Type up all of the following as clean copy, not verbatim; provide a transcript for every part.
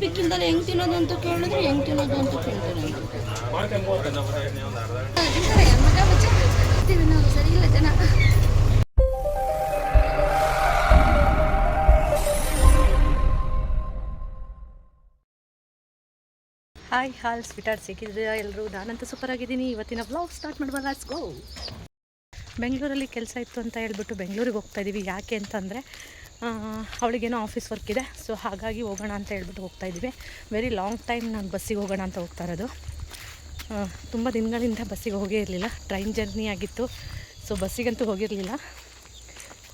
ಪಿಕ್ಕಿಂದಲೇ ಹೆಂಗೆ ತಿನ್ನೋದು ಅಂತ ಕೇಳಿದ್ರೆ ಹೆಂಗೆ ತಿನ್ನೋದು ಅಂತ ಕೇಳ್ತಾರೆ. ಸರಿ ಇಲ್ಲ ಜನ. ಹಾಯ್ ಸ್ವೀಟಾರ್ಟ್ ಸಿಕ್ಕಿದ್ರೆ ಎಲ್ಲರೂ. ನಾನಂತೂ ಸೂಪರ್ ಆಗಿದ್ದೀನಿ. ಇವತ್ತಿನ ವ್ಲಾಗ್ ಸ್ಟಾರ್ಟ್ ಮಾಡುವ. Let's go. ಬೆಂಗಳೂರಲ್ಲಿ ಕೆಲಸ ಇತ್ತು ಅಂತ ಹೇಳ್ಬಿಟ್ಟು ಬೆಂಗಳೂರಿಗೆ ಹೋಗ್ತಾಯಿದ್ದೀವಿ. ಯಾಕೆ ಅಂತಂದರೆ ಅವಳಿಗೇನೋ ಆಫೀಸ್ ವರ್ಕ್ ಇದೆ, ಸೊ ಹಾಗಾಗಿ ಹೋಗೋಣ ಅಂತ ಹೇಳ್ಬಿಟ್ಟು ಹೋಗ್ತಾಯಿದ್ದೀವಿ. ವೆರಿ ಲಾಂಗ್ ಟೈಮ್ ನಾನು ಬಸ್ಸಿಗೆ ಹೋಗೋಣ ಅಂತ ಹೋಗ್ತಾ ಇರೋದು. ತುಂಬ ದಿನಗಳಿಂದ ಬಸ್ಸಿಗೆ ಹೋಗೇ ಇರಲಿಲ್ಲ. ಟ್ರೈನ್ ಜರ್ನಿ ಆಗಿತ್ತು, ಸೊ ಬಸ್ಸಿಗಂತೂ ಹೋಗಿರಲಿಲ್ಲ.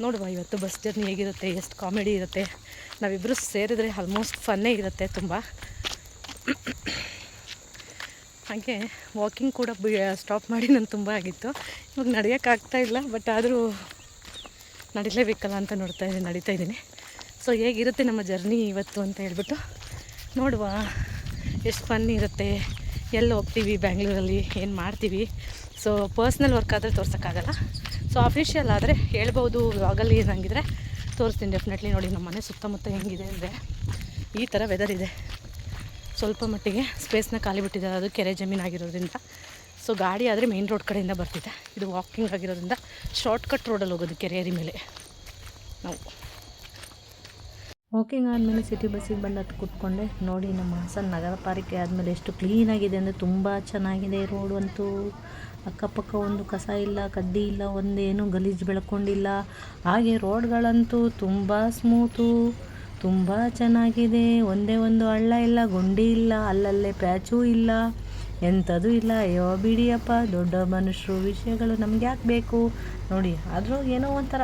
ನೋಡುವ ಇವತ್ತು ಬಸ್ ಜರ್ನಿ ಹೇಗಿರುತ್ತೆ, ಎಷ್ಟು ಕಾಮಿಡಿ ಇರುತ್ತೆ. ನಾವಿಬ್ಬರು ಸೇರಿದ್ರೆ ಆಲ್ಮೋಸ್ಟ್ ಫನ್ನೇ ಇರುತ್ತೆ ತುಂಬ. ಹಾಗೆ ವಾಕಿಂಗ್ ಕೂಡ ಸ್ಟಾಪ್ ಮಾಡಿ ನಾನು ತುಂಬ ಆಗಿತ್ತು. ಇವಾಗ ನಡೆಯೋಕ್ಕಾಗ್ತಾಯಿಲ್ಲ, ಬಟ್ ಆದರೂ ನಡಿಲೇಬೇಕಲ್ಲ ಅಂತ ನಡೀತಾ ಇದ್ದೀನಿ. ಸೊ ಹೇಗಿರುತ್ತೆ ನಮ್ಮ ಜರ್ನಿ ಇವತ್ತು ಅಂತ ಹೇಳ್ಬಿಟ್ಟು ನೋಡುವ. ಎಷ್ಟು ಫನ್ ಇರುತ್ತೆ, ಎಲ್ಲಿ ಹೋಗ್ತೀವಿ, ಬ್ಯಾಂಗ್ಳೂರಲ್ಲಿ ಏನು ಮಾಡ್ತೀವಿ. ಸೊ ಪರ್ಸ್ನಲ್ ವರ್ಕ್ ಆದರೆ ತೋರ್ಸೋಕ್ಕಾಗಲ್ಲ. ಸೊ ಅಫಿಷಿಯಲ್ ಆದರೆ ಹೇಳ್ಬೋದು. ವ್ಲಾಗಲ್ಲಿ ಏನಾಗಿದ್ರೆ ತೋರಿಸ್ತೀನಿ ಡೆಫಿನೆಟ್ಲಿ. ನೋಡಿ ನಮ್ಮ ಮನೆ ಸುತ್ತಮುತ್ತ ಹೆಂಗಿದೆ ಅಂದರೆ ಈ ಥರ ವೆದರ್ ಇದೆ. ಸ್ವಲ್ಪ ಮಟ್ಟಿಗೆ ಸ್ಪೇಸ್ನ ಖಾಲಿ ಬಿಟ್ಟಿದ್ದಾರೆ, ಅದು ಕೆರೆ ಜಮೀನಾಗಿರೋದ್ರಿಂದ. ಸೊ ಗಾಡಿ ಆದರೆ ಮೇನ್ ರೋಡ್ ಕಡೆಯಿಂದ ಬರ್ತಿದೆ. ಇದು ವಾಕಿಂಗ್ ಆಗಿರೋದ್ರಿಂದ ಶಾರ್ಟ್ಕಟ್ ರೋಡಲ್ಲಿ ಹೋಗೋದು ಕೆರೆ ಏರಿ ಮೇಲೆ ನಾವು. ವಾಕಿಂಗ್ ಆದಮೇಲೆ ಸಿಟಿ ಬಸ್ಸಿಗೆ ಬಂದು ಅದು ಕೂತ್ಕೊಂಡೆ. ನೋಡಿ ನಮ್ಮ ಹಾಸನ ನಗರ ಪಾಲಿಕೆ ಆದಮೇಲೆ ಎಷ್ಟು ಕ್ಲೀನಾಗಿದೆ ಅಂದರೆ ತುಂಬ ಚೆನ್ನಾಗಿದೆ. ರೋಡು ಅಂತೂ ಅಕ್ಕಪಕ್ಕ ಒಂದು ಕಸ ಇಲ್ಲ, ಕಡ್ಡಿ ಇಲ್ಲ, ಒಂದೇನು ಗಲೀಜು ಬೆಳ್ಕೊಂಡಿಲ್ಲ. ಹಾಗೆ ರೋಡ್ಗಳಂತೂ ತುಂಬ ಸ್ಮೂತು, ತುಂಬ ಚೆನ್ನಾಗಿದೆ. ಒಂದೇ ಒಂದು ಹಳ್ಳ ಇಲ್ಲ, ಗುಂಡಿ ಇಲ್ಲ, ಅಲ್ಲಲ್ಲೇ ಪ್ಯಾಚೂ ಇಲ್ಲ, ಎಂಥದೂ ಇಲ್ಲ. ಅಯ್ಯೋ ಬಿಡಿಯಪ್ಪ, ದೊಡ್ಡ ಮನುಷ್ಯರು ವಿಷಯಗಳು ನಮ್ಗೆ ಯಾಕೆ ಬೇಕು ನೋಡಿ. ಆದರೂ ಏನೋ ಒಂಥರ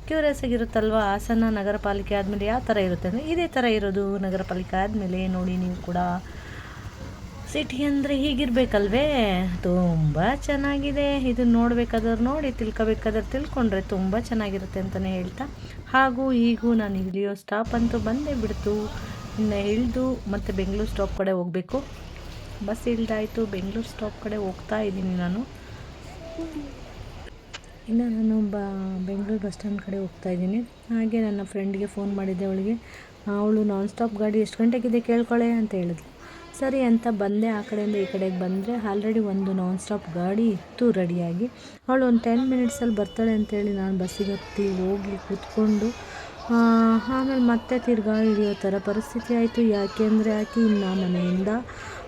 ಕ್ಯೂರಿಯಸ್ ಆಗಿರುತ್ತಲ್ವ. ಹಾಸನ ನಗರ ಪಾಲಿಕೆ ಆದಮೇಲೆ ಯಾವ ಥರ ಇರುತ್ತೆ ಅಂದರೆ ಇದೇ ಥರ ಇರೋದು. ನಗರ ಪಾಲಿಕೆ ಆದಮೇಲೆ ನೋಡಿ ನೀವು ಕೂಡ ಸಿಟಿ ಅಂದರೆ ಹೀಗಿರಬೇಕಲ್ವೇ. ತುಂಬ ಚೆನ್ನಾಗಿದೆ. ಇದನ್ನು ನೋಡಬೇಕಾದವ್ರು ನೋಡಿ, ತಿಳ್ಕೊಬೇಕಾದ್ರೆ ತಿಳ್ಕೊಂಡ್ರೆ ತುಂಬ ಚೆನ್ನಾಗಿರುತ್ತೆ ಅಂತಲೇ ಹೇಳ್ತಾ, ಹಾಗೂ ಈಗೂ ನಾನು ಇಳಿಯೋ ಸ್ಟಾಪ್ ಅಂತೂ ಬಂದೇ ಬಿಡ್ತು. ಇನ್ನು ಇಳಿದು ಮತ್ತು ಬೆಂಗಳೂರು ಸ್ಟಾಪ್ ಕಡೆ ಹೋಗಬೇಕು. ಬಸ್ ಇಳ್ದಾಯಿತು, ಬೆಂಗಳೂರು ಸ್ಟಾಪ್ ಕಡೆ ಹೋಗ್ತಾ ಇದ್ದೀನಿ ನಾನು. ಇನ್ನು ನಾನು ಬೆಂಗಳೂರು ಬಸ್ ಸ್ಟ್ಯಾಂಡ್ ಕಡೆ ಹೋಗ್ತಾ ಇದ್ದೀನಿ. ಹಾಗೆ ನನ್ನ ಫ್ರೆಂಡ್ಗೆ ಫೋನ್ ಮಾಡಿದ್ದೆ. ಅವಳು ನಾನ್ ಸ್ಟಾಪ್ ಗಾಡಿ ಎಷ್ಟು ಗಂಟೆಗಿದೆ ಕೇಳ್ಕೊಳ್ಳೆ ಅಂತ ಹೇಳಿದ್ಲು. ಸರಿ ಅಂತ ಬಂದೆ. ಆ ಕಡೆಯಿಂದ ಈ ಕಡೆಗೆ ಬಂದರೆ ಆಲ್ರೆಡಿ ಒಂದು ನಾನ್ ಸ್ಟಾಪ್ ಗಾಡಿ ಇತ್ತು ರೆಡಿಯಾಗಿ. ಅವಳು ಒಂದು 10 ಮಿನಿಟ್ಸಲ್ಲಿ ಬರ್ತಾಳೆ ಅಂತೇಳಿ ನಾನು ಬಸ್ಸಿಗೆ ಹತ್ತಿ ಹೋಗಿ ಕೂತ್ಕೊಂಡು ಆಮೇಲೆ ಮತ್ತೆ ತಿರ್ಗಾ ಹಿಡಿಯೋ ಥರ ಪರಿಸ್ಥಿತಿ ಆಯಿತು. ಯಾಕೆ ಅಂದರೆ ಇನ್ನು ಮನೆಯಿಂದ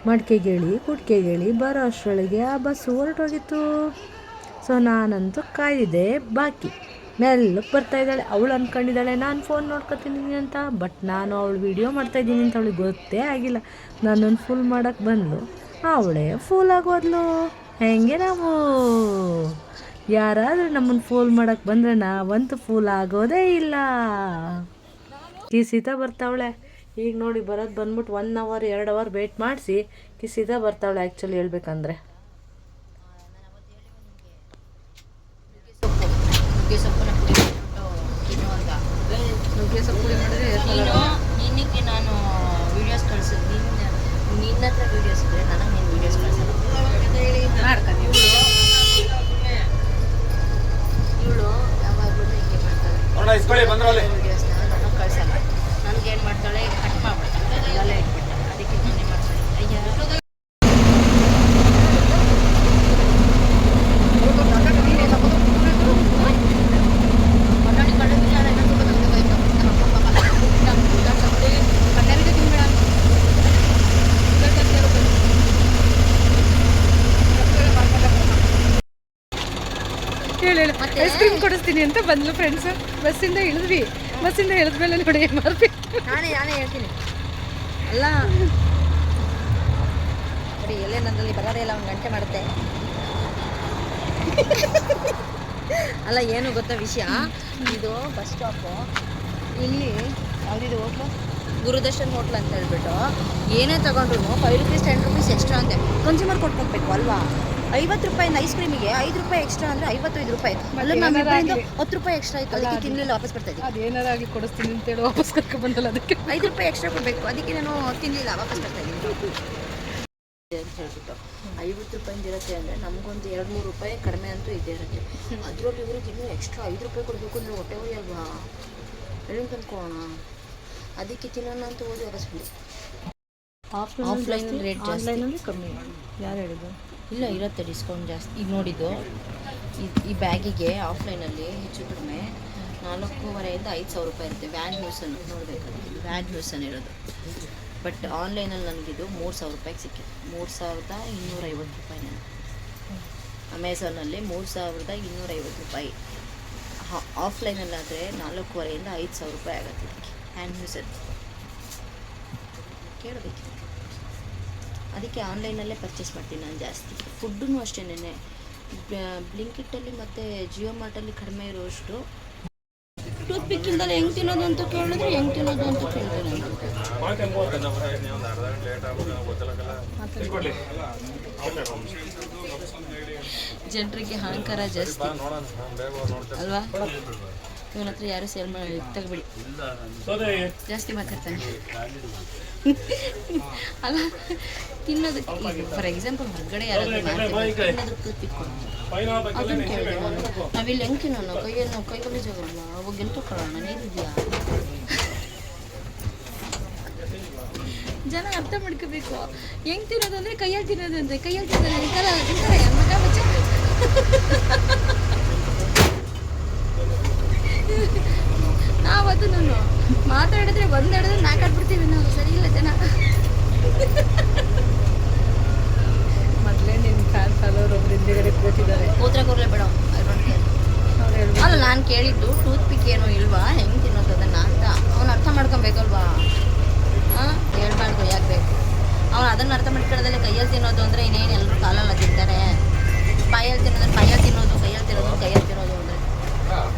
ಮಡಿಕೆಗೇಳಿ ಕುಟ್ಕೆಗೇಳಿ ಬರೋ ಅಷ್ಟರೊಳಗೆ ಆ ಬಸ್ಸು ಹೊರಟೋಗಿತ್ತು. ಸೊ ನಾನಂತೂ ಕಾಯ್ದಿದ್ದೆ ಬಾಕಿ. ಮೆಲ್ಲಕ್ಕೆ ಬರ್ತಾಯಿದ್ದಾಳೆ. ಅವಳು ಅಂದ್ಕೊಂಡಿದ್ದಾಳೆ ನಾನು ಫೋನ್ ನೋಡ್ಕೊತೀನಿ ಅಂತ, ಬಟ್ ನಾನು ಅವಳು ವೀಡಿಯೋ ಮಾಡ್ತಾಯಿದ್ದೀನಿ ಅಂತ ಅವಳಿಗೆ ಗೊತ್ತೇ ಆಗಿಲ್ಲ. ನನ್ನನ್ನು ಫುಲ್ ಮಾಡೋಕ್ಕೆ ಬಂದಳು, ಅವಳೇ ಫೂಲ್ ಆಗೋದ್ಲು. ಹೆಂಗೆ ನಾವು ಯಾರಾದರೂ ನಮ್ಮನ್ನು ಫೂಲ್ ಮಾಡೋಕ್ಕೆ ಬಂದರೆ ನಾವಂತೂ ಫೂಲ್ ಆಗೋದೇ ಇಲ್ಲ. ಕಿಸಿತಾ ಬರ್ತಾವಳೆ. ಈಗ ನೋಡಿ ಬರೋದು ಬಂದ್ಬಿಟ್ಟು 1 ಅವರ್ 2 ಅವರ್ ವೇಟ್ ಮಾಡಿಸಿ ಕಿಸಿತಾ ಬರ್ತಾವಳೆ. ಆ್ಯಕ್ಚುಲಿ ಹೇಳ್ಬೇಕಂದ್ರೆ ನುಗ್ಗೆ ಸೊಪ್ಪು ಪುಡಿ ಮಾಡಿದ್ರೆ ನಿನಗೆ ನಾನು ವೀಡಿಯೋಸ್ ಕಳಿಸಿದ್ದು. ನಿನ್ನ ಹತ್ರ ವೀಡಿಯೋಸ್ ಇದ್ದರೆ ನನಗೆ ನೀನು ವೀಡಿಯೋಸ್ ಕಳಿಸಲ್ಲ ಮಾಡ್ಕೊಂಡು. ಇವಳು ಯಾವಾಗಲೂ ಹೀಗೆ ಮಾಡ್ತಾಳೆ. ವೀಡಿಯೋಸ್ನ ನನಗೆ ಕಳಿಸಲ್ಲ. ನನಗೇನು ಮಾಡ್ತಾಳೆ, ಕಟ್ ಮಾಡ್ಬಿಡ್ತಾಳೆ, ಅಲ್ಲೇ ಇಟ್ಬಿಡ್ತಾಳೆ. ಅದಕ್ಕೆ ನಾನೇ ಮಾಡ್ತಾಳೆ. ಅಯ್ಯ ಹೇಳಿ ಐಸ್ ಕ್ರೀಮ್ ಕೊಡಿಸ್ತೀನಿ ಅಂತ ಬಂದ್ಲು ಫ್ರೆಂಡ್ಸ್. ಬಸ್ಸಿಂದ ಇಳಿದ್ಮೇಲೆ ನೋಡಿ ಏನು ಮಾಡ್ತೀನಿ. ನಾನೇ ಹೇಳ್ತೀನಿ ಅಲ್ಲ ನೋಡಿ, ಎಲ್ಲೇ ನನ್ನಲ್ಲಿ ಬರೋದೇ ಇಲ್ಲ. 1 ಗಂಟೆ ಮಾಡುತ್ತೆ. ಅಲ್ಲ ಏನು ಗೊತ್ತಾ ವಿಷಯ, ಇದು ಬಸ್ ಸ್ಟಾಪು. ಇಲ್ಲಿ ಯಾವುದಿದೆ ಹೋಟ್ಲು, ಗುರುದರ್ಶನ್ ಹೋಟ್ಲ್ ಅಂತ ಹೇಳ್ಬಿಟ್ಟು ಏನೇ ತಗೊಂಡ್ರು 5 ರೂಪೀಸ್ 10 ರೂಪೀಸ್ ಎಕ್ಸ್ಟ್ರಾ ಅಂತೆ ಕನ್ಸ್ಯೂಮರ್ ಕೊಟ್ಕೋಬೇಕು ಅಲ್ವಾ. 50 ರೂಪಾಯಿ ಐಸ್ ಕ್ರೀಮಿಗೆ 5 ರೂಪಾಯಿ ಎಕ್ಸ್ಟ್ರಾ ಅಂದರೆ 55 ರೂಪಾಯಿ. ಅಲ್ಲ ನಮ್ಮ 10 ರೂಪಾಯಿ ಎಕ್ಸ್ಟ್ರಾ ಆಯಿತು. ಅದಕ್ಕೆ ತಿನ್ನಲಿಲ್ಲ, ವಾಪಸ್ ಬರ್ತಾ ಇದ್ದೀನಿ. ಅದೇನಾರಾಗಲಿ ಕೊಡಿಸ್ತೀನಿ ಅಂತೇಳಿ ವಾಪಸ್ ಕರ್ಕೊಂಡು ಬಂದಲ್ಲ. ಅದಕ್ಕೆ 5 ರೂಪಾಯಿ ಎಕ್ಸ್ಟ್ರಾ ಕೊಡಬೇಕು. ಅದಕ್ಕೆ ನಾನು ತಿನ್ನಲಿಲ್ಲ, ವಾಪಸ್ ಬರ್ತಾ ಇದ್ದೀನಿ ಅಂತ ಹೇಳ್ಬಿಟ್ಟು. 50 ರೂಪಾಯಿಂದ ಇರುತ್ತೆ ಅಂದರೆ ನಮಗೊಂದು 2-3 ರೂಪಾಯಿ ಕಡಿಮೆ ಅಂತೂ ಇದ್ದೇ ಇರುತ್ತೆ. ಅದರಲ್ಲಿ ಇವ್ರಿಗೆ ಇನ್ನೂ ಎಕ್ಸ್ಟ್ರಾ 5 ರೂಪಾಯಿ ಕೊಡಬೇಕು ಅಂದರೆ ಹೊಟ್ಟೆ ಹೋಗಿ ಅಲ್ವಾ, ಎಲ್ಲಿ ತಂದ್ಕೊಳ್ಳೋಣ. ಅದಕ್ಕೆ ತಿನ್ನೋಣ ಅಂತ ಹೋಗಿ ವಾಪಸ್ ಬಂದು ಆಫ್ಲೈನ್ ರೇಟ್ ಜಾಸ್ತಿ, ಆನ್ಲೈನಲ್ಲಿ ಕಮ್ಮಿ. ಯಾರು ಹೇಳಿದ್ದು? ಇಲ್ಲ ಇರುತ್ತೆ ಡಿಸ್ಕೌಂಟ್ ಜಾಸ್ತಿ. ಈಗ ನೋಡಿದ್ದು ಈ ಬ್ಯಾಗಿಗೆ ಆಫ್ಲೈನಲ್ಲಿ ಹೆಚ್ಚು ಕಡಿಮೆ 4,500 5,000 ರೂಪಾಯಿ ಇರುತ್ತೆ. ವ್ಯಾನ್ ನ್ಯೂಸನ್ನು ನೋಡಬೇಕಾದ್ರೆ ವ್ಯಾನ್ ನ್ಯೂಸನ್ ಇರೋದು. ಬಟ್ ಆನ್ಲೈನಲ್ಲಿ ನನಗಿದು 3,000 ರೂಪಾಯಿಗೆ ಸಿಕ್ಕಿತ್ತು. 3,250 ರೂಪಾಯಿ. ನಾನು ಅಮೆಝಾನಲ್ಲಿ 3,250 ರೂಪಾಯಿ. ಆಫ್ಲೈನಲ್ಲಾದರೆ 4,500 5,000 ರೂಪಾಯಿ ಆಗುತ್ತೆ. ಇದಕ್ಕೆ ಹ್ಯಾಂಡ್ ನ್ಯೂಸನ್ ಕೇಳಬೇಕು. ಅದಕ್ಕೆ ಆನ್ಲೈನಲ್ಲೇ ಪರ್ಚೇಸ್ ಮಾಡ್ತೀನಿ ನಾನು ಜಾಸ್ತಿ. ಫುಡ್ಡೂ ಅಷ್ಟೇನೆ, ಬ್ಲಿಂಕಿಟ್ಟಲ್ಲಿ ಮತ್ತು ಜಿಯೋ ಮಾರ್ಟಲ್ಲಿ ಕಡಿಮೆ ಇರೋಷ್ಟು. ಟೂತ್ ಪಿಕ್ಕಿಂದಲೇ ಹೆಂಗೆ ತಿನ್ನೋದು ಅಂತ ಕೇಳಿದ್ರೆ ಹೆಂಗೆ ತಿನ್ನೋದು ಅಂತ ಕೇಳ್ತೀನಿ. ಜನರಿಗೆ ಅಹಂಕಾರ ಜಾಸ್ತಿ ಅಲ್ವಾ? ಇವನ ಹತ್ರ ಯಾರು ಸೇಲ್ ಮಾಡಿ ತೆಗ್ಬಿಡಿ, ಜಾಸ್ತಿ ಮಾತಾಡ್ತಾನೆ ಅಲ್ಲ. ತಿನ್ನೋದಕ್ಕೆ ಈಗ ಫಾರ್ ಎಕ್ಸಾಂಪಲ್ ಹೊರಗಡೆ ಯಾರಾದರೂ ತಿನ್ನೋದಕ್ಕೆ ಟೂತ್ ಪಿಕ್ ಅದನ್ನು ಕೇಳಿದೆ ನಾನು. ನಾವಿಲ್ಲಿ ಹೆಂಗೆ ತಿನ್ನೋಣ? ಕೈಯಲ್ಲಿ ಜಾಗಲ್ಲ, ಅವಾಗ ಎಲ್ಲಿ ತಗೊಳ್ಳೋಣ? ನೀರಿದೆಯಾ? ಜನ ಅರ್ಥ ಮಾಡ್ಕೋಬೇಕು. ಹೆಂಗೆ ತಿನ್ನೋದು ಅಂದರೆ ಕೈಯಲ್ಲಿ ತಿನ್ನೋದು ಅಂದರೆ ಕೈಯಲ್ಲಿ ತಿನ್ನೋದು ತಿಂತಾರೆ ಮಗ ಬಚ್ಚ. ನಾವತ್ತು ನಾನು ಮಾತಾಡಿದ್ರೆ ಒಂದೆರಡು ನಾಕಾಡ್ಬಿಡ್ತೀವಿ ನಾವು. ಸರಿ ಇಲ್ಲ ಜನ. ಮೊದಲೇ ನಿನ್ನ ಫ್ಯಾನ್ ಫಾಲೋವರ್ ಒಬ್ರು ಹಿಂದೆಗಡೆ ಕೂತಿದ್ದಾರೆ. ಕೂತ್ರೆ ಕೂರ್ಲೆ ಬೇಡ, ಅಲ್ಲ ನಾನು ಕೇಳಿದ್ದು ಟೂತ್ ಪಿಕ್ ಏನೋ ಇಲ್ವಾ, ಹೆಂಗೆ ತಿನ್ನೋದು ಅದನ್ನು ಅಂತ. ಅವ್ನು ಅರ್ಥ ಮಾಡ್ಕೊಬೇಕಲ್ವಾ? ಹಾಂ, ಹೇಳ್ಬಾರ್ದು, ಯಾಕೆ ಬೇಕು? ಅವ್ನು ಅದನ್ನು ಅರ್ಥ ಮಾಡ್ಕೊಳ್ಳೋದಲ್ಲೇ ಕೈಯಲ್ಲಿ ತಿನ್ನೋದು ಅಂದರೆ ಇನ್ನೇನು ಎಲ್ಲರೂ ಕಾಲಲ್ಲ ತಿಂತಾರೆ. ಬಾಯಲ್ಲಿ ತಿನ್ನೋದು ಕೈಯಲ್ಲಿ ತಿನ್ನೋದು, ಕೈಯಲ್ಲಿ ತಿನ್ನೋದು ಅಂದರೆ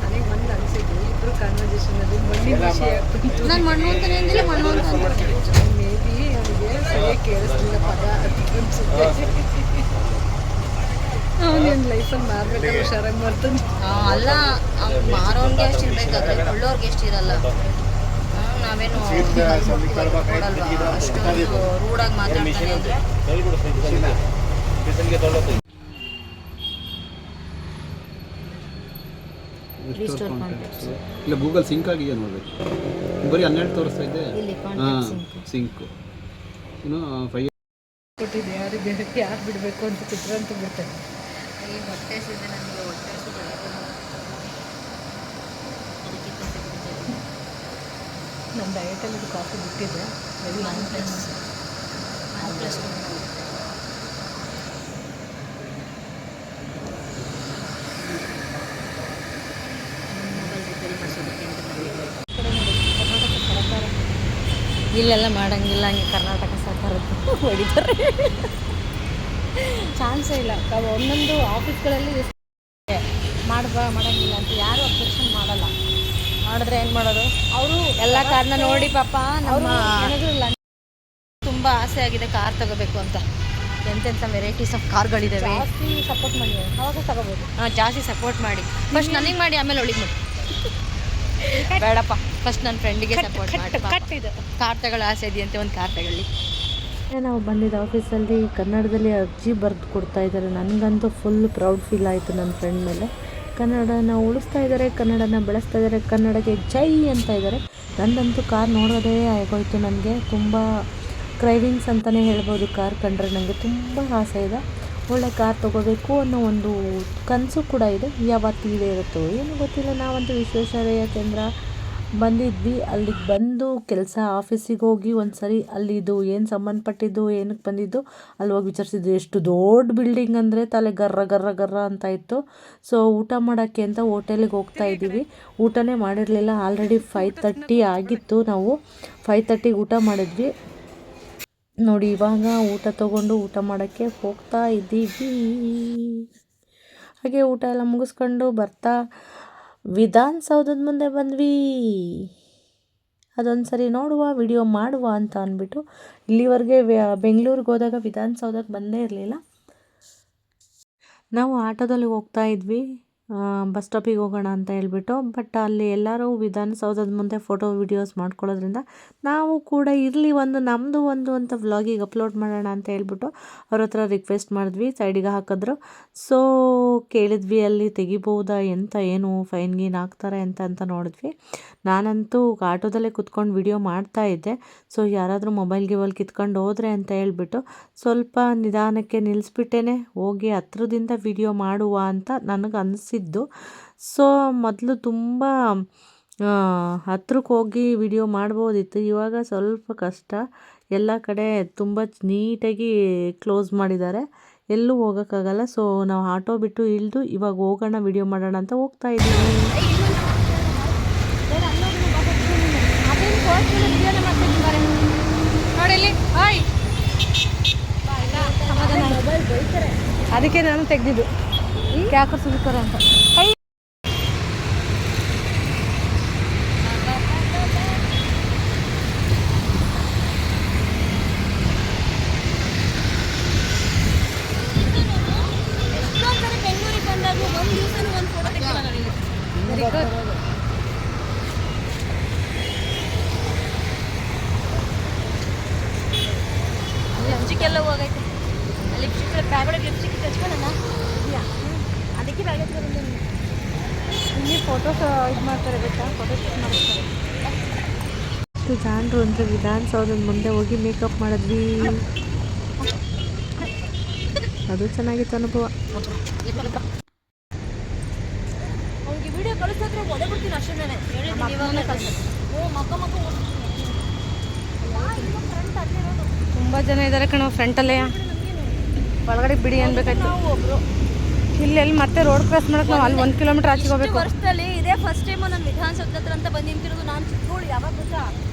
ನನಗೆ ಒಂದು ಅನಿಸಿದ್ದು ಇಬ್ಬರು ಕಾನ್ವರ್ಸೇಷನಲ್ಲಿ ಮಣ್ಣಿನ ವಿಷಯ ಆಗ್ಬಿಟ್ಟು ನಾನು ಮಣ್ಣು ಅಂತಲೇ ಅಂದಿಲ್ಲ, ಮಣ್ಣು ಅಂತ ಮೇ ಬಿ ಅವನಿಗೆ ಸರಿಯಾಗಿ ಕೇಳಿಸ್ತಿಲ್ಲ ಪದ ಅನ್ಸುತ್ತೆ. ಅವನೇನು ಲೈಫಲ್ಲಿ ಮಾರ್ಬೇಕಾದ್ರೆ ಹುಷಾರಾಗಿ ಮಾಡ್ತಾನೆ. ಅಲ್ಲ, ಅವ್ನು ಮಾರೋನ್ಗೆ ಎಷ್ಟು ಇರಬೇಕಾದ್ರೆ ಕೊಳ್ಳೋರ್ಗೆ ಎಷ್ಟು ಇರಲ್ಲ. ನಾವೇನು ಕೊಡಲ್ವಾ? ಅಷ್ಟೊಂದು ರೂಢಾಗಿ ಮಾತಾಡ್ತಾನೆ ಅಂದರೆ ಇಲ್ಲ ಗೂಗಲ್ ಸಿಂಕ್ ಆಗಿದೆಯಾ ನೋಡಬೇಕು. ಬರೀ 12 ತೋರಿಸ್ತಾ ಇದೆ. ಹಾಂ, ಸಿಂಕು ಇನ್ನು 5 ಕೊಟ್ಟಿದ್ದೆ. ಯಾರು ಬಿಡಬೇಕು ಅಂತ ಚಿತ್ರ ಅಂತ ಬಿಡ್ತಾರೆ. ಈ ಹೊಟ್ಟೆ ಸಿದೆ ನನಗೆ, ಹೊಟ್ಟೆ ಸಿದೆ. ನಮ್ಮ ಡಯಟಲ್ಲಿ ಇದು ಕಾಫಿ ಬಿಟ್ಟಿದ್ದೆ. Very long time. ಇಲ್ಲೆಲ್ಲ ಮಾಡಂಗಿಲ್ಲ, ಹಂಗೆ ಕರ್ನಾಟಕ ಸರ್ಕಾರದ್ದು ಹೊಡಿತಾರೆ. ಚಾನ್ಸೇ ಇಲ್ಲ. ಒಂದೊಂದು ಆಫೀಸ್ಗಳಲ್ಲಿ ಮಾಡಂಗಿಲ್ಲ ಅಂತ ಯಾರು ಅಬ್ಜೆಕ್ಷನ್ ಮಾಡಲ್ಲ. ಮಾಡಿದ್ರೆ ಏನು ಮಾಡೋದು? ಅವರು ಎಲ್ಲ ಕಾರಣ ನೋಡಿ ಪಾಪ. ಅವರು ನಮ್ಮ ಏನಾದರೂ ತುಂಬ ಆಸೆ ಆಗಿದೆ ಕಾರ್ ತಗೋಬೇಕು ಅಂತ. ಎಂತೆಂಥ ವೆರೈಟೀಸ್ ಆಫ್ ಕಾರ್ಗಳಿದ್ದಾವೆ. ಜಾಸ್ತಿ ಸಪೋರ್ಟ್ ಮಾಡಿ ಅವಾಗ ತಗೋಬೋದು. ಜಾಸ್ತಿ ಸಪೋರ್ಟ್ ಮಾಡಿ, ಫಸ್ಟ್ ನನಗೆ ಮಾಡಿ ಆಮೇಲೆ ಅವಳಿಗೆ ಮಾಡಿ. ಬೇಡಪ್ಪ, ಫಸ್ಟ್ ನನ್ನ ಫ್ರೆಂಡಿಗೆ ಸಪೋರ್ಟ್ ಮಾಡಿ. ಇದು ಕಾರ್ ತಗೊಳ್ಳೋ ಆಸೆ ಇದೆಯಂತೆ, ಒಂದು ಕಾರ್ ತಗೊಳ್ಳಿ. ನಾವು ಬಂದಿದ್ದ ಆಫೀಸಲ್ಲಿ ಕನ್ನಡದಲ್ಲಿ ಅರ್ಜಿ ಬರೆದು ಕೊಡ್ತಾ ಇದ್ದಾರೆ. ನನಗಂತೂ ಫುಲ್ ಪ್ರೌಡ್ ಫೀಲ್ ಆಯಿತು ನನ್ನ ಫ್ರೆಂಡ್ ಮೇಲೆ. ಕನ್ನಡನ ಉಳಿಸ್ತಾ ಇದ್ದಾರೆ, ಕನ್ನಡನ ಬೆಳೆಸ್ತಾ ಇದ್ದಾರೆ, ಕನ್ನಡಕ್ಕೆ ಜೈ ಅಂತ ಇದ್ದಾರೆ. ನನ್ನದಂತೂ ಕಾರ್ ನೋಡೋದೇ ಆಗೋಯ್ತು. ನನಗೆ ತುಂಬ ಕ್ರೈವಿಂಗ್ಸ್ ಅಂತಲೇ ಹೇಳ್ಬೋದು. ಕಾರ್ ಕಂಡ್ರೆ ನನಗೆ ತುಂಬ ಆಸೆ ಇದೆ. ಒಳ್ಳೆ ಕಾರ್ ತೊಗೋಬೇಕು ಅನ್ನೋ ಒಂದು ಕನಸು ಕೂಡ ಇದೆ. ಯಾವತ್ತು ಇದೆ ಇರುತ್ತೋ ಏನೂ ಗೊತ್ತಿಲ್ಲ. ನಾವಂತೂ ವಿಶ್ವೇಶ್ವರಯ್ಯ ಕೇಂದ್ರ ಬಂದಿದ್ವಿ. ಅಲ್ಲಿಗೆ ಬಂದು ಕೆಲಸ ಆಫೀಸಿಗೆ ಹೋಗಿ ಒಂದು ಸರಿ ಅಲ್ಲಿದು ಏನು ಸಂಬಂಧಪಟ್ಟಿದ್ದು ಏನಕ್ಕೆ ಬಂದಿದ್ದು ಅಲ್ಲಿ ಹೋಗಿ ವಿಚಾರಿಸಿದ್ದು. ಎಷ್ಟು ದೊಡ್ಡ ಬಿಲ್ಡಿಂಗ್ ಅಂದರೆ ತಲೆ ಗರ್ರ ಗರ್ರ ಗರ್ರ ಅಂತ ಇತ್ತು. ಸೊ ಊಟ ಮಾಡೋಕ್ಕೆ ಅಂತ ಹೋಟೆಲಿಗೆ ಹೋಗ್ತಾ ಇದ್ದೀವಿ. ಊಟನೇ ಮಾಡಿರಲಿಲ್ಲ. ಆಲ್ರೆಡಿ 5:30 ಆಗಿತ್ತು. ನಾವು 5:30ಗೆ ಊಟ ಮಾಡಿದ್ವಿ ನೋಡಿ. ಇವಾಗ ಊಟ ತೊಗೊಂಡು ಊಟ ಮಾಡೋಕ್ಕೆ ಹೋಗ್ತಾ ಇದ್ದೀವಿ. ಹಾಗೆ ಊಟ ಎಲ್ಲ ಮುಗಿಸ್ಕೊಂಡು ಬರ್ತಾ ವಿಧಾನಸೌಧದ ಮುಂದೆ ಬಂದ್ವಿ. ಅದೊಂದು ಸರಿ ನೋಡುವ, ವಿಡಿಯೋ ಮಾಡುವ ಅಂತ ಅಂದ್ಬಿಟ್ಟು ಇಲ್ಲಿವರೆಗೆ ಬೆಂಗಳೂರಿಗೆ ಹೋದಾಗ ವಿಧಾನಸೌಧಕ್ಕೆ ಬಂದೇ ಇರಲಿಲ್ಲ. ನಾವು ಆಟೋದಲ್ಲಿ ಹೋಗ್ತಾ ಇದ್ವಿ. ಬಸ್ ಸ್ಟಾಪಿಗೆ ಹೋಗೋಣ ಅಂತ ಹೇಳ್ಬಿಟ್ಟು. ಬಟ್ ಅಲ್ಲಿ ಎಲ್ಲರೂ ವಿಧಾನಸೌಧದ ಮುಂದೆ ಫೋಟೋ ವಿಡಿಯೋಸ್ ಮಾಡ್ಕೊಳ್ಳೋದ್ರಿಂದ ನಾವು ಕೂಡ ಇರಲಿ ನಮ್ಮದು ಅಂತ ವ್ಲಾಗಿಗೆ ಅಪ್ಲೋಡ್ ಮಾಡೋಣ ಅಂತ ಹೇಳ್ಬಿಟ್ಟು ಅವ್ರ ಹತ್ರ ರಿಕ್ವೆಸ್ಟ್ ಮಾಡಿದ್ವಿ. ಸೈಡಿಗೆ ಹಾಕಿದ್ರು. ಸೊ ಕೇಳಿದ್ವಿ ಅಲ್ಲಿ ತೆಗಿಬೋದಾ ಏನು ಫೈನ್ ಗೀನ್ ಹಾಕ್ತಾರೆ ಅಂತ ನೋಡಿದ್ವಿ. ನಾನಂತೂ ಆಟೋದಲ್ಲೇ ಕುತ್ಕೊಂಡು ವಿಡಿಯೋ ಮಾಡ್ತಾ ಇದ್ದೆ. ಸೊ ಯಾರಾದರೂ ಮೊಬೈಲ್ ಕಿತ್ಕೊಂಡು ಹೋದ್ರೆ ಅಂತ ಹೇಳ್ಬಿಟ್ಟು ಸ್ವಲ್ಪ ನಿಧಾನಕ್ಕೆ ನಿಲ್ಲಿಸ್ಬಿಟ್ಟೇನೆ ಹೋಗಿ ಹತ್ರದಿಂದ ವಿಡಿಯೋ ಮಾಡುವ ಅಂತ ನನಗೆ ಅನಿಸಿದ್ದು. ಸೊ ಮೊದಲು ತುಂಬ ಹತ್ರಕ್ಕೆ ಹೋಗಿ ವಿಡಿಯೋ ಮಾಡ್ಬೋದಿತ್ತು. ಇವಾಗ ಸ್ವಲ್ಪ ಕಷ್ಟ. ಎಲ್ಲ ಕಡೆ ತುಂಬ ನೀಟಾಗಿ ಕ್ಲೋಸ್ ಮಾಡಿದ್ದಾರೆ, ಎಲ್ಲೂ ಹೋಗೋಕ್ಕಾಗಲ್ಲ. ಸೊ ನಾವು ಆಟೋ ಬಿಟ್ಟು ಇಳಿದು ಇವಾಗ ಹೋಗೋಣ ವಿಡಿಯೋ ಮಾಡೋಣ ಅಂತ ಹೋಗ್ತಾ ಇದ್ದೀವಿ. ಅದಕ್ಕೆ ನಾನು ತೆಗೆದಿದ್ದು ಯಾಕೆ ಸುಲ್ಕರ ಅಂತ. ಬೆಂಗಳೂರಿಗೆ ಬಂದಾಗ ಒಂದು ದಿವಸ ಒಂದು ಫೋಟೋ ತೆಗೆದಿಲ್ಲ. ಲಿಪ್ಸ್ಟಿಕ್ಕೆಲ್ಲ ಹೋಗೈತೆ. ಲಿಪ್ಸ್ಟಿಕ್ ಬ್ಯಾಗೊಳಗೆ ಲಿಪ್ಸ್ಟಿಕ್ ಹಚ್ಕೊಳ್ಳೋಣ. ಅದಕ್ಕೆ ಬ್ಯಾಗ್ ಹಚ್ಕೊಂಡು ಇಲ್ಲಿ ಫೋಟೋಸ್ ಇದು ಮಾಡ್ತಾರೆ ಗೊತ್ತಾ, ಫೋಟೋ ಶೂಟ್ ಮಾಡ್ತಾರೆ. ಇಷ್ಟು ಜನರು ಅಂದರೆ ವಿಧಾನಸೌಧದ ಮುಂದೆ ಹೋಗಿ ಮೇಕಪ್ ಮಾಡಿದ್ವಿ. ಅದು ಚೆನ್ನಾಗಿತ್ತು ಅನುಭವ. ಅವ್ನಿಗೆ ವಿಡಿಯೋ ಕಳಿಸಿದ್ರೆ ಒಡೆ ಬಿಡ್ತೀನಿ ಅಷ್ಟೇ. ಹೇಳಿದ್ದೀನಿ ಇವಾಗಲೇ ಕಳಿಸೋದು. ತುಂಬ ಜನ ಇದ್ದಾರೆ ಕಣೋ ಫ್ರಂಟಲ್ಲೇ. ಒಳಗಡೆ ಬಿಡಿ ಅನ್ಬೇಕಾಯ್ತು. ಇಲ್ಲೆಲ್ಲಿ ಮತ್ತೆ ರೋಡ್ ಕ್ರಾಸ್ ಮಾಡಕ್ಕೆ ನಾವು ಅಲ್ಲಿ 1 ಕಿಲೋಮೀಟರ್ ಆಚೆಗೆ ಹೋಗ್ಬೇಕು. ವರ್ಷದಲ್ಲಿ ಇದೇ ಫಸ್ಟ್ ಟೈಮು ನಾನು ವಿಧಾನಸೌಧ ಹತ್ರ ಅಂತ ಬಂದು ನಿಂತಿರೋದು. ನಾನು ಚಿಕ್ಕವಳು, ಯಾವಾಗ ಗೊತ್ತಾ,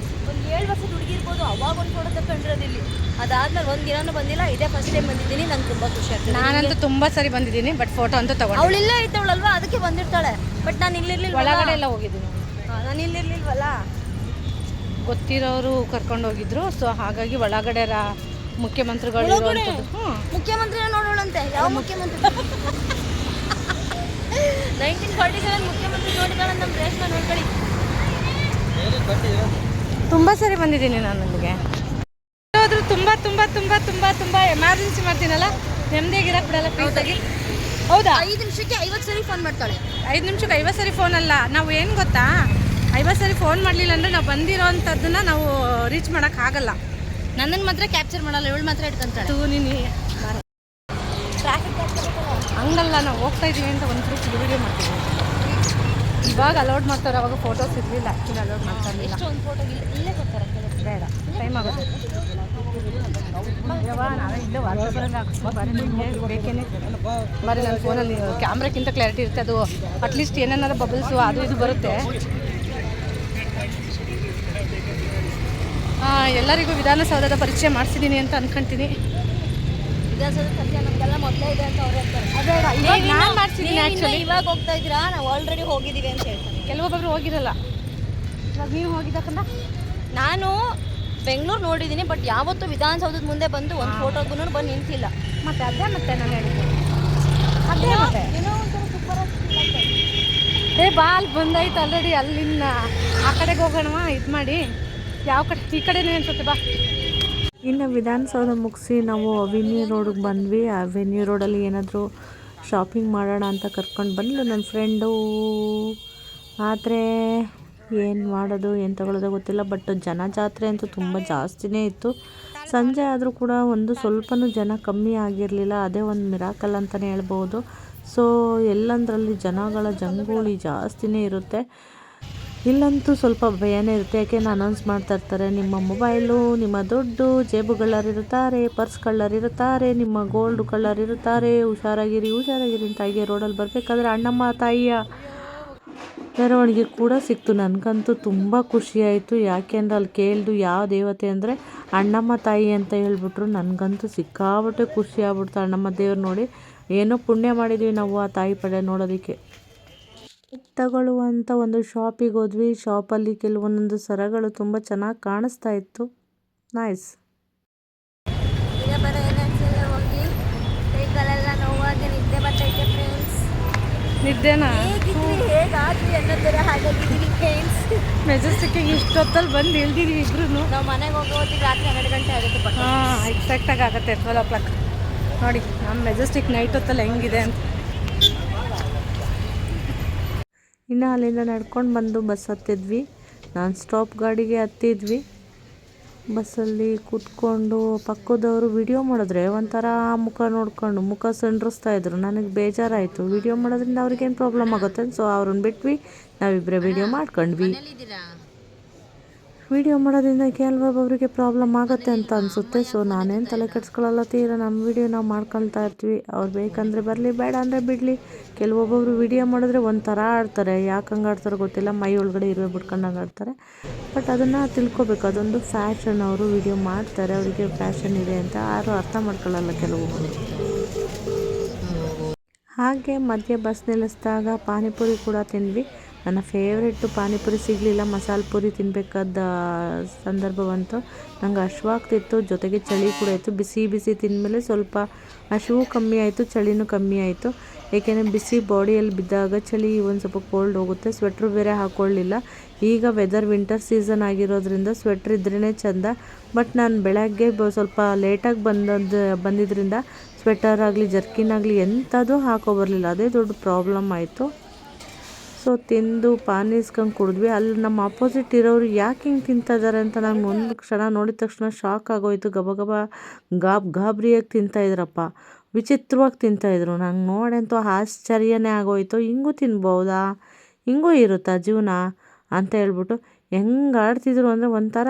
ಒಂದು 7 ವರ್ಷದ ಹುಡುಗಿ ಇರ್ಬೋದು, ಅವಾಗ ಒಂದು ಫೋಟೋ ತಗೊಂಡಿರೋದು ಇಲ್ಲಿ. ಅದಾದ್ಮೇಲೆ ಒಂದು ದಿನಾನೂ ಬಂದಿಲ್ಲ, ಇದೇ ಫಸ್ಟ್ ಟೈಮ್ ಬಂದಿದ್ದೀನಿ. ನಂಗೆ ತುಂಬ ಖುಷಿ ಆಗ್ತದೆ. ನಾನಂತೂ ತುಂಬ ಸರಿ ಬಂದಿದ್ದೀನಿ, ಬಟ್ ಫೋಟೋ ಅಂತೂ ತಗೊಂಡು. ಅವಳಿಲ್ಲೇ ಇದ್ದವಳಲ್ವಾ, ಅದಕ್ಕೆ ಬಂದಿರ್ತಾಳೆ. ಬಟ್ ನಾನು ಇಲ್ಲಿರ್ಲಿಲ್ಲ, ಒಳಗಡೆ ಎಲ್ಲ ಹೋಗಿದ್ದೀನಿ. ನಾನು ಇಲ್ಲಿರ್ಲಿಲ್ವಲ್ಲ, ಗೊತ್ತಿರೋರು ಕರ್ಕೊಂಡು ಹೋಗಿದ್ರು. ಸೊ ಹಾಗಾಗಿ ಒಳಗಡೆ ಮುಖ್ಯಮಂತ್ರಿಗಳು ಮುಖ್ಯಮಂತ್ರಿ ನೋಡೋಳಂತೆ. ಯಾವ ಮುಖ್ಯಮಂತ್ರಿ? 1947 ಮುಖ್ಯಮಂತ್ರಿ ನೋಡಿದಾಳೆ. ನಮ್ಮ ರೇಷ್ಮೆ ನೋಡ್ಕೊಳ್ಳಿ. ತುಂಬ ಸರಿ ಬಂದಿದ್ದೀನಿ ನಾನು. ನನಗೆ ಹೋದ್ರು ತುಂಬ ತುಂಬ ತುಂಬ ತುಂಬ ತುಂಬ ಎಮರ್ಜೆನ್ಸಿ ಮಾಡ್ತೀನಲ್ಲ, ನೆಮ್ಮದಿಯಾಗಿರಕ್ಕೆ ಬಿಡಲ್ಲ ಪ್ಲೀಸಾಗಿ. ಹೌದಾ? 5 ನಿಮಿಷಕ್ಕೆ 50 ಸರಿ ಫೋನ್ ಮಾಡ್ತಾಳೆ. 5 ನಿಮಿಷಕ್ಕೆ 50 ಸರಿ ಫೋನ್ ಅಲ್ಲ. ನಾವು ಏನು ಗೊತ್ತಾ, 50 ಸರಿ ಫೋನ್ ಮಾಡಲಿಲ್ಲ ಅಂದರೆ ನಾವು ಬಂದಿರೋ ಅಂಥದ್ದನ್ನ ನಾವು ರೀಚ್ ಮಾಡೋಕ್ಕಾಗಲ್ಲ. ನನ್ನನ್ನು ಮಾತ್ರ ಕ್ಯಾಪ್ಚರ್ ಮಾಡಲ್ಲ, ಇವಳು ಮಾತ್ರ ಇಟ್ಕೊಂತಾಳೆ. ನೀನು ಟ್ರಾಫಿಕ್ ಹಂಗಲ್ಲ, ನಾವು ಹೋಗ್ತಾ ಇದ್ದೀವಿ ಅಂತ ಒಂದು ಟ್ರಿಪ್ ವಿಡಿಯೋ ಮಾಡ್ತೀವಿ. ಇವಾಗ ಅಲೋಡ್ ಮಾಡ್ತಾರೆ, ಅವಾಗ ಫೋಟೋಸ್ ಇರಲಿಲ್ಲ. ಆ್ಯಕ್ಚುಲಿ ಅಲೋಡ್ ಮಾಡ್ತಾರೆ. ಎಷ್ಟು ಒಂದು ಫೋಟೋ ಇಲ್ಲೇ ಕೊಡ್ತಾರೆ. ಬೇಡ, ಟೈಮ್ ಆಗುತ್ತೆ. ನಾವೇ ಇಲ್ಲೇ ವಾಟ್ಸಪ್ಪಲ್ಲಿ ಹಾಕಿಸ್ಕೊಂಡು ಬರೀ ಬೇಕೇನೆ. ಬರೀ ನನ್ನ ಫೋನಲ್ಲಿ ಕ್ಯಾಮ್ರಾಕ್ಕಿಂತ ಕ್ಲಾರಿಟಿ ಇರುತ್ತೆ. ಅದು ಅಟ್ಲೀಸ್ಟ್ ಏನೇನಾರು ಬಬಲ್ಸು ಅದು ಇದು ಬರುತ್ತೆ. ಎಲ್ಲರಿಗೂ ವಿಧಾನಸೌಧದ ಪರಿಚಯ ಮಾಡಿಸಿದ್ದೀನಿ ಅಂತ ಅನ್ಕೊಂತೀನಿ. ವಿಧಾನಸೌಧ ಪರಿಚಯ ನಮಗೆಲ್ಲ ಮೊದಲೇ ಇದೆ ಅಂತ ಅವ್ರು ಹೇಳ್ತಾರೆ. ನಾನು ಮಾಡಿಸಿದ್ದೀನಿ. ಆ್ಯಕ್ಚುಲಿ ಇವಾಗ ಹೋಗ್ತಾ ಇದ್ದೀರಾ, ನಾವು ಆಲ್ರೆಡಿ ಹೋಗಿದ್ದೀವಿ ಅಂತ ಹೇಳ್ತಾರೆ. ಕೆಲವೊಬ್ಬರು ಹೋಗಿರಲ್ಲ. ಇವಾಗ ನೀವು ಹೋಗಿದ್ದಕ್ಕಂದ ನಾನು ಬೆಂಗಳೂರು ನೋಡಿದ್ದೀನಿ, ಬಟ್ ಯಾವತ್ತೂ ವಿಧಾನಸೌಧದ ಮುಂದೆ ಬಂದು ಒಂದು ಫೋಟೋಗೂ ಬಂದು ನಿಂತಿಲ್ಲ. ಮತ್ತೆ ಅದೇ ಮತ್ತೆ ನಾನು ಹೇಳಿದ್ದು ಅದೇ ಮತ್ತೆ ಏನೋ ಒಂಥರ ಸೂಪರ್ ಬಾ ಅಲ್ಲಿ ಬಂದಾಯ್ತು ಆಲ್ರೆಡಿ. ಅಲ್ಲಿಂದ ಆ ಕಡೆಗೆ ಹೋಗೋಣ. ಇದು ಮಾಡಿ ಯಾವ ಕಡೆ, ಈ ಕಡೆನೇ ಅನ್ಸುತ್ತೆ. ಬಾ. ಇನ್ನು ವಿಧಾನಸೌಧ ಮುಗಿಸಿ ನಾವು ಅವೆನ್ಯೂ ರೋಡಿಗೆ ಬಂದ್ವಿ. ಅವೆನ್ಯೂ ರೋಡಲ್ಲಿ ಏನಾದರೂ ಶಾಪಿಂಗ್ ಮಾಡೋಣ ಅಂತ ಕರ್ಕೊಂಡು ಬಂದ್ಲು ನನ್ನ ಫ್ರೆಂಡು. ಆದರೆ ಏನು ಮಾಡೋದು ಏನು ತಗೊಳ್ಳೋದು ಗೊತ್ತಿಲ್ಲ. ಬಟ್ ಜಾತ್ರೆ ಅಂತೂ ತುಂಬ ಜಾಸ್ತಿನೇ ಇತ್ತು. ಸಂಜೆ ಆದರೂ ಕೂಡ ಒಂದು ಸ್ವಲ್ಪನೂ ಜನ ಕಮ್ಮಿ ಆಗಿರಲಿಲ್ಲ. ಅದೇ ಒಂದು ಮಿರಾಕಲ್ ಅಂತಲೇ ಹೇಳ್ಬೋದು. ಸೊ ಎಲ್ಲಂದರಲ್ಲಿ ಜನಗಳ ಜಂಗುಳಿ ಜಾಸ್ತಿನೇ ಇರುತ್ತೆ. ಇಲ್ಲಂತೂ ಸ್ವಲ್ಪ ಭಯನೇ ಇರುತ್ತೆ. ಯಾಕೆಂದ್ರೆ ಅನೌನ್ಸ್ ಮಾಡ್ತಾ ಇರ್ತಾರೆ, ನಿಮ್ಮ ಮೊಬೈಲು, ನಿಮ್ಮ ದುಡ್ಡು, ಜೇಬು ಕಳ್ಳರಿರುತ್ತಾರೆ, ಪರ್ಸ್ ಕಳ್ಳರಿರುತ್ತಾರೆ, ನಿಮ್ಮ ಗೋಲ್ಡ್ ಕಳ್ಳರಿರುತ್ತಾರೆ, ಹುಷಾರಾಗಿರಿ ಅಂತ. ಹಾಗೆ ರೋಡಲ್ಲಿ ಬರಬೇಕಾದ್ರೆ ಅಣ್ಣಮ್ಮ ತಾಯಿಯ ಮೆರವಣಿಗೆ ಕೂಡ ಸಿಕ್ತು. ನನಗಂತೂ ತುಂಬ ಖುಷಿಯಾಯಿತು. ಯಾಕೆಂದ್ರೆ ಅಲ್ಲಿ ಕೇಳಿದು ಯಾವ ದೇವತೆ ಅಂದರೆ ಅಣ್ಣಮ್ಮ ತಾಯಿ ಅಂತ ಹೇಳ್ಬಿಟ್ರು. ನನಗಂತೂ ಸಿಕ್ಕಾಬಿಟ್ಟೆ ಖುಷಿ ಆಗ್ಬಿಡ್ತು. ಅಣ್ಣಮ್ಮ ದೇವ್ರು ನೋಡಿ ಏನೋ ಪುಣ್ಯ ಮಾಡಿದ್ವಿ ನಾವು ಆ ತಾಯಿ ಪಡೆ ನೋಡೋದಕ್ಕೆ. ತಗೊಳ್ಳುವಂಥ ಒಂದು ಶಾಪಿಗೆ ಹೋದ್ವಿ. ಶಾಪಲ್ಲಿ ಕೆಲವೊಂದೊಂದು ಸರಗಳು ತುಂಬ ಚೆನ್ನಾಗಿ ಕಾಣಿಸ್ತಾ ಇತ್ತು. ನೈಸ್. ಈಗ ಬರೋ ಹೋಗಿ ಕೈಗಳೆಲ್ಲ ನೋವಾಗಿ ನಿದ್ದೆ ಬರ್ತೈತೆ ಫ್ರೆಂಡ್ಸ್. ನಿದ್ದೆನಾ? ಹೇಗಾದ್ವಿ ಅನ್ನೋ ಥರ ಹಾಗಾಗಿದ್ದೀವಿ ಫ್ರೆಂಡ್ಸ್. ಮೆಜೆಸ್ಟಿಕ್ಕಿಗೆ ಇಷ್ಟೊತ್ತಲ್ಲಿ ಬಂದು ಇಳ್ದಿದ್ವಿ ಇಬ್ರು. ನಾವು ಮನೆಗೆ ಹೋಗೋ ಹೊತ್ತಿಗೆ ರಾತ್ರಿ 12 ಗಂಟೆ ಆಗುತ್ತೆ. ಹಾಂ, ಎಕ್ಸಾಕ್ಟಾಗಿ ಆಗುತ್ತೆ 12 o'clock. ನೋಡಿ ನಮ್ಮ ಮೆಜೆಸ್ಟಿಕ್ ನೈಟ್ ಹೊತ್ತಲ್ಲಿ ಹೆಂಗಿದೆ ಅಂತ. ಇನ್ನು ಅಲ್ಲಿಂದ ನಡ್ಕೊಂಡು ಬಂದು ಬಸ್ ಹತ್ತಿದ್ವಿ. ನಾನ್ ಸ್ಟಾಪ್ ಗಾಡಿಗೆ ಹತ್ತಿದ್ವಿ. ಬಸ್ಸಲ್ಲಿ ಕೂತ್ಕೊಂಡು ಪಕ್ಕದವರು ವಿಡಿಯೋ ಮಾಡಿದ್ರೆ ಒಂಥರ ಮುಖ ನೋಡ್ಕೊಂಡು ಮುಖ ಸಂಡ್ರಿಸ್ತಾ ಇದ್ರು. ನನಗೆ ಬೇಜಾರಾಯಿತು. ವಿಡಿಯೋ ಮಾಡೋದ್ರಿಂದ ಅವ್ರಿಗೇನು ಪ್ರಾಬ್ಲಮ್ ಆಗುತ್ತೆ, ಸೊ ಅವ್ರನ್ನ ಬಿಟ್ವಿ. ನಾವಿಬ್ಬರೇ ವಿಡಿಯೋ ಮಾಡ್ಕೊಂಡ್ವಿ. ವಿಡಿಯೋ ಮಾಡೋದ್ರಿಂದ ಕೆಲವೊಬ್ಬರಿಗೆ ಪ್ರಾಬ್ಲಮ್ ಆಗುತ್ತೆ ಅಂತ ಅನಿಸುತ್ತೆ. ಸೊ ನಾನೇನು ತಲೆ ಕೆಡ್ಸ್ಕೊಳ್ಳಲ್ಲ, ತೀರ ನಮ್ಮ ವಿಡಿಯೋ ನಾವು ಮಾಡ್ಕೊಳ್ತಾ ಇರ್ತೀವಿ. ಅವ್ರು ಬೇಕಂದರೆ ಬರಲಿ, ಬೇಡ ಅಂದರೆ ಬಿಡಲಿ. ಕೆಲವೊಬ್ಬೊಬ್ರು ವಿಡಿಯೋ ಮಾಡಿದ್ರೆ ಒಂಥರ ಆಡ್ತಾರೆ. ಯಾಕೆ ಹಂಗೆ ಆಡ್ತಾರೋ ಗೊತ್ತಿಲ್ಲ, ಮೈ ಒಳಗಡೆ ಇರುವೆ ಬಿಟ್ಕೊಂಡಂಗೆ ಆಡ್ತಾರೆ. ಬಟ್ ಅದನ್ನು ತಿಳ್ಕೊಬೇಕು, ಅದೊಂದು ಫ್ಯಾಷನ್. ಅವರು ವಿಡಿಯೋ ಮಾಡ್ತಾರೆ, ಅವರಿಗೆ ಫ್ಯಾಷನ್ ಇದೆ ಅಂತ ಯಾರು ಅರ್ಥ ಮಾಡ್ಕೊಳ್ಳಲ್ಲ ಕೆಲವೊಬ್ಬರು. ಹಾಗೆ ಮಧ್ಯೆ ಬಸ್ ನಿಲ್ಲಿಸಿದಾಗ ಪಾನಿಪುರಿ ಕೂಡ ತಿಂದ್ವಿ. ನನ್ನ ಫೇವ್ರೆಟ್ಟು ಪಾನಿಪುರಿ ಸಿಗಲಿಲ್ಲ. ಮಸಾಲೆ ಪುರಿ ತಿನ್ನಬೇಕಾದ ಸಂದರ್ಭ ಬಂತು. ನಂಗೆ ಹಶ್ವಾಗ್ತಿತ್ತು, ಜೊತೆಗೆ ಚಳಿ ಕೂಡ ಇತ್ತು. ಬಿಸಿ ಬಿಸಿ ತಿಂದಮೇಲೆ ಸ್ವಲ್ಪ ಹಸಿವು ಕಮ್ಮಿ ಆಯಿತು, ಚಳಿನೂ ಕಮ್ಮಿ ಆಯಿತು. ಏಕೆಂದರೆ ಬಿಸಿ ಬಾಡಿಯಲ್ಲಿ ಬಿದ್ದಾಗ ಚಳಿ ಒಂದು ಸ್ವಲ್ಪ ಕೋಲ್ಡ್ ಹೋಗುತ್ತೆ. ಸ್ವೆಟ್ರು ಬೇರೆ ಹಾಕ್ಕೊಳ್ಳಿಲ್ಲ. ಈಗ ವೆದರ್ ವಿಂಟರ್ ಸೀಸನ್ ಆಗಿರೋದ್ರಿಂದ ಸ್ವೆಟ್ರ್ ಇದ್ರೇ ಚೆಂದ. ಬಟ್ ನಾನು ಬೆಳಗ್ಗೆ ಸ್ವಲ್ಪ ಲೇಟಾಗಿ ಬಂದಿದ್ದರಿಂದ ಸ್ವೆಟರ್ ಆಗಲಿ ಜರ್ಕಿನ್ ಆಗಲಿ ಎಂಥದ್ದು ಹಾಕೋಬರಲಿಲ್ಲ. ಅದೇ ದೊಡ್ಡ ಪ್ರಾಬ್ಲಮ್ ಆಯಿತು. ಸೊ ತಿಂದು ಪಾನಿ ಇಸ್ಕೊಂಡು ಕುಡಿದ್ವಿ. ಅಲ್ಲಿ ನಮ್ಮ ಅಪೋಸಿಟ್ ಇರೋರು ಯಾಕೆ ಹಿಂಗೆ ತಿಂತಾಯಿದ್ದಾರೆ ಅಂತ ನಂಗೆ ಒಂದು ಕ್ಷಣ ನೋಡಿದ ತಕ್ಷಣ ಶಾಕ್ ಆಗೋಯ್ತು. ಗಬಗಬ ಗಾಬರಿಯಾಗಿ ತಿಂತಾಯಿದ್ರಪ್ಪ, ವಿಚಿತ್ರವಾಗಿ ತಿಂತಾಯಿದ್ರು. ನಂಗೆ ನೋಡಂತೂ ಆಶ್ಚರ್ಯನೇ ಆಗೋಯ್ತು. ಹಿಂಗೂ ತಿನ್ಬೋದಾ, ಹಿಂಗೂ ಇರುತ್ತಾ ಜೀವನ ಅಂತ ಹೇಳ್ಬಿಟ್ಟು ಹೆಂಗೆ ಆಡ್ತಿದ್ರು ಅಂದರೆ ಒಂಥರ.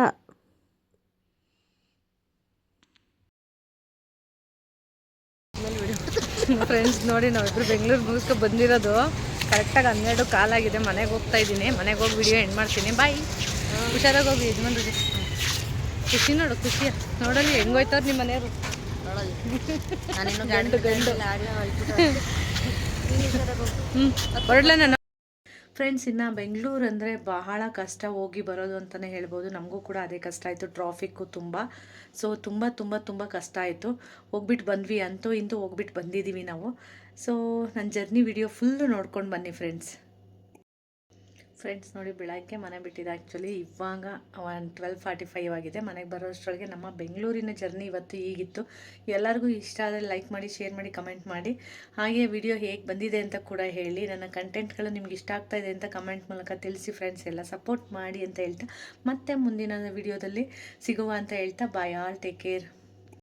ಫ್ರೆಂಡ್ಸ್ ನೋಡಿ, ನಾವಿಬ್ಬರು ಬೆಂಗಳೂರು ಮುಗಿಸ್ಕೊ ಬಂದಿರೋದು ಕರೆಕ್ಟಾಗಿ 12 ಕಾಲಾಗಿದೆ. ಮನೆಗೆ ಹೋಗ್ತಾ ಇದ್ದೀನಿ. ಮನೆಗೆ ಹೋಗಿ ವಿಡಿಯೋ ಎಂಡ್ ಮಾಡ್ತೀನಿ. ಬಾಯ್. ಹುಷಾರಾಗಿ ಹೋಗಿ ಯಜಮಾನ್ರಿಗೆ. ಖುಷಿ ನೋಡು, ಖುಷಿ ನೋಡಲಿ ಹೆಂಗೋಯ್ತವ್ರು ನಿಮ್ಮ ಮನೆಯವರು. ಹೊರಡ್ಲ ನಾನು. ಫ್ರೆಂಡ್ಸ್, ಇನ್ನು ಬೆಂಗಳೂರು ಅಂದರೆ ಬಹಳ ಕಷ್ಟ ಹೋಗಿ ಬರೋದು ಅಂತಲೇ ಹೇಳ್ಬೋದು. ನಮಗೂ ಕೂಡ ಅದೇ ಕಷ್ಟ ಆಯಿತು. ಟ್ರಾಫಿಕ್ಕು ತುಂಬ. ಸೊ ತುಂಬ ಕಷ್ಟ ಆಯಿತು. ಹೋಗ್ಬಿಟ್ಟು ಬಂದ್ವಿ, ಅಂತೂ ಇಂತೂ ಹೋಗ್ಬಿಟ್ಟು ಬಂದಿದ್ದೀವಿ ನಾವು. ಸೊ ನನ್ನ ಜರ್ನಿ ವಿಡಿಯೋ ಫುಲ್ಲು ನೋಡ್ಕೊಂಡು ಬನ್ನಿ ಫ್ರೆಂಡ್ಸ್ ನೋಡಿ, ಬೆಳಗ್ಗೆ ಮನೆ ಬಿಟ್ಟಿದೆ. ಆ್ಯಕ್ಚುಲಿ ಇವಾಗ 12:45 ಆಗಿದೆ. ಮನೆಗೆ ಬರೋಷ್ಟರೊಳಗೆ ನಮ್ಮ ಬೆಂಗಳೂರಿನ ಜರ್ನಿ ಇವತ್ತು ಹೀಗಿತ್ತು. ಎಲ್ಲರಿಗೂ ಇಷ್ಟ ಆದರೆ ಲೈಕ್ ಮಾಡಿ, ಶೇರ್ ಮಾಡಿ, ಕಮೆಂಟ್ ಮಾಡಿ. ಹಾಗೆ ವಿಡಿಯೋ ಹೇಗೆ ಬಂದಿದೆ ಅಂತ ಕೂಡ ಹೇಳಿ. ನನ್ನ ಕಂಟೆಂಟ್ಗಳು ನಿಮ್ಗೆ ಇಷ್ಟ ಆಗ್ತಾ ಇದೆ ಅಂತ ಕಮೆಂಟ್ ಮೂಲಕ ತಿಳಿಸಿ ಫ್ರೆಂಡ್ಸ್. ಎಲ್ಲ ಸಪೋರ್ಟ್ ಮಾಡಿ ಅಂತ ಹೇಳ್ತಾ ಮತ್ತೆ ಮುಂದಿನ ವಿಡಿಯೋದಲ್ಲಿ ಸಿಗುವ ಅಂತ ಹೇಳ್ತಾ ಬಾಯ್. All take care.